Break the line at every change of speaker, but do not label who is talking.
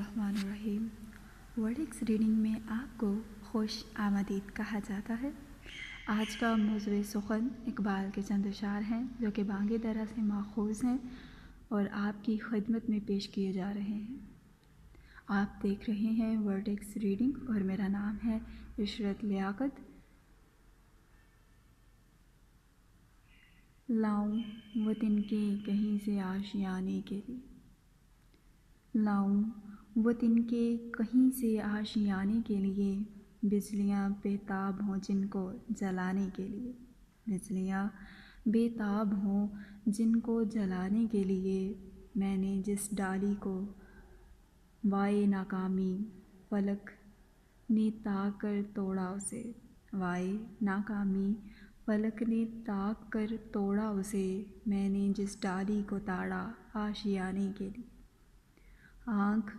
बिस्मिल्लाहिर्रहमानिर्रहीम। Verdicts reading में आपको खुश आमदीद कहा जाता है। आज का मौज़ूए सुख़न इकबाल के चंद अशार हैं जो कि बांगे दरा से माखूज़ हैं और आपकी खिदमत में पेश किए जा रहे हैं। आप देख रहे हैं वर्डिक्स रीडिंग और मेरा नाम है इशरत लियाकत। लाऊं वतन के कहीं से आशियाने के लिए, लाऊं वतन के कहीं से आशियाने के लिए, बिजलियाँ बेताब हों जिनको जलाने के लिए, बिजलियाँ बेताब हों जिनको जलाने के लिए। मैंने जिस डाली को वाए नाकामी फलक ने ताक कर तोड़ा उसे, वाए नाकामी फलक ने ताक कर तोड़ा उसे। मैंने जिस डाली को ताड़ा आशियाने के लिए, आँख